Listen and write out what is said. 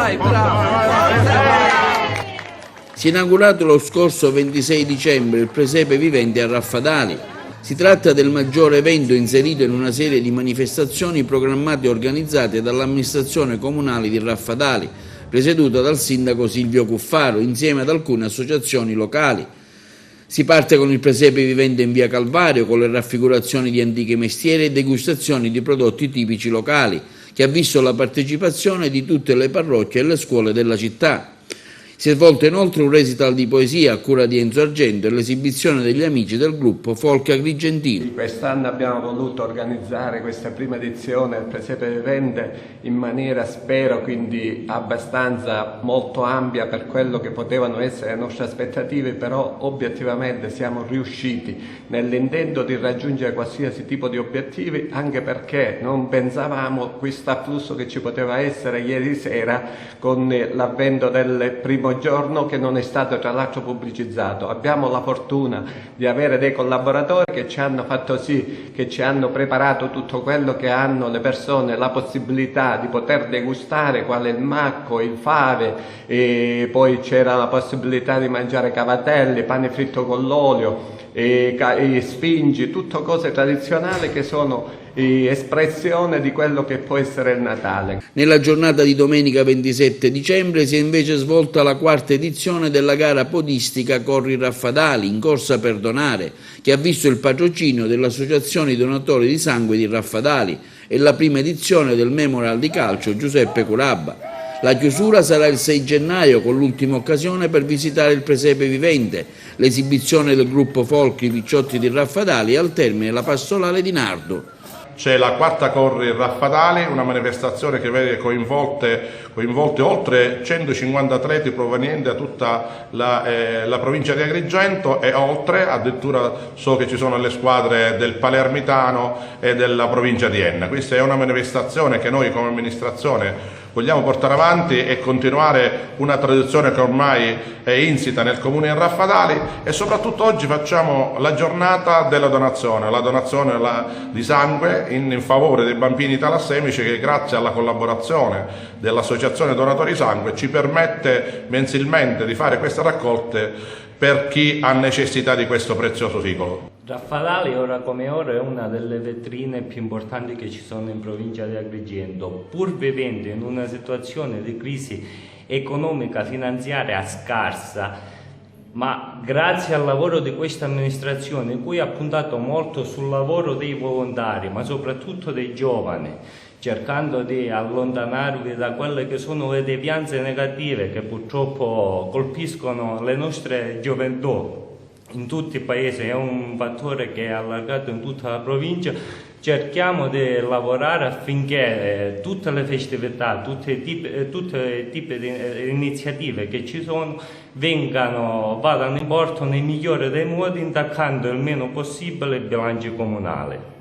Vai, bravo! Si è inaugurato lo scorso 26 dicembre il presepe vivente a Raffadali. Si tratta del maggiore evento inserito in una serie di manifestazioni programmate e organizzate dall'amministrazione comunale di Raffadali, presieduta dal sindaco Silvio Cuffaro, insieme ad alcune associazioni locali. Si parte con il presepe vivente in via Calvario, con le raffigurazioni di antichi mestieri e degustazioni di prodotti tipici locali, che ha visto la partecipazione di tutte le parrocchie e le scuole della città. Si è svolto inoltre un recital di poesia a cura di Enzo Argento e l'esibizione degli amici del gruppo Folk Agrigentino. Quest'anno abbiamo voluto organizzare questa prima edizione del Presepe Vivente in maniera, spero, quindi abbastanza molto ampia per quello che potevano essere le nostre aspettative, però obiettivamente siamo riusciti nell'intento di raggiungere qualsiasi tipo di obiettivi, anche perché non pensavamo questo afflusso che ci poteva essere ieri sera con l'avvento del primo giorno, che non è stato tra l'altro pubblicizzato. Abbiamo la fortuna di avere dei collaboratori che ci hanno fatto sì, che ci hanno preparato tutto quello che hanno le persone la possibilità di poter degustare, quale il macco, il fave, e poi c'era la possibilità di mangiare cavatelli, pane fritto con l'olio, e sfingi, tutto cose tradizionali che sono espressione di quello che può essere il Natale. Nella giornata di domenica 27 dicembre si è invece svolta la quarta edizione della gara podistica Corri Raffadali, in corsa per donare, che ha visto il patrocinio dell'Associazione Donatori di Sangue di Raffadali e la prima edizione del Memorial di calcio Giuseppe Curabba. La chiusura sarà il 6 gennaio con l'ultima occasione per visitare il presepe vivente, l'esibizione del gruppo folk I Picciotti di Raffadali e al termine la pastorale di Nardo. C'è la quarta Corri Raffadali, una manifestazione che vede coinvolte oltre 150 atleti provenienti da tutta la provincia di Agrigento e oltre, addirittura so che ci sono le squadre del Palermitano e della provincia di Enna. Questa è una manifestazione che noi come amministrazione vogliamo portare avanti e continuare una tradizione che ormai è insita nel comune di Raffadali, e soprattutto oggi facciamo la giornata della donazione, di sangue in favore dei bambini talassemici, che grazie alla collaborazione dell'Associazione Donatori Sangue ci permette mensilmente di fare queste raccolte per chi ha necessità di questo prezioso sicolo. Raffadali ora come ora è una delle vetrine più importanti che ci sono in provincia di Agrigento, pur vivendo in una situazione di crisi economica finanziaria scarsa, ma grazie al lavoro di questa amministrazione, cui ha puntato molto sul lavoro dei volontari, ma soprattutto dei giovani, cercando di allontanarvi da quelle che sono le devianze negative che purtroppo colpiscono le nostre gioventù in tutti i paesi. È un fattore che è allargato in tutta la provincia. Cerchiamo di lavorare affinché tutte le festività, tutti i tipi di iniziative che ci sono vadano in porto nel migliore dei modi, intaccando il meno possibile i bilanci comunali.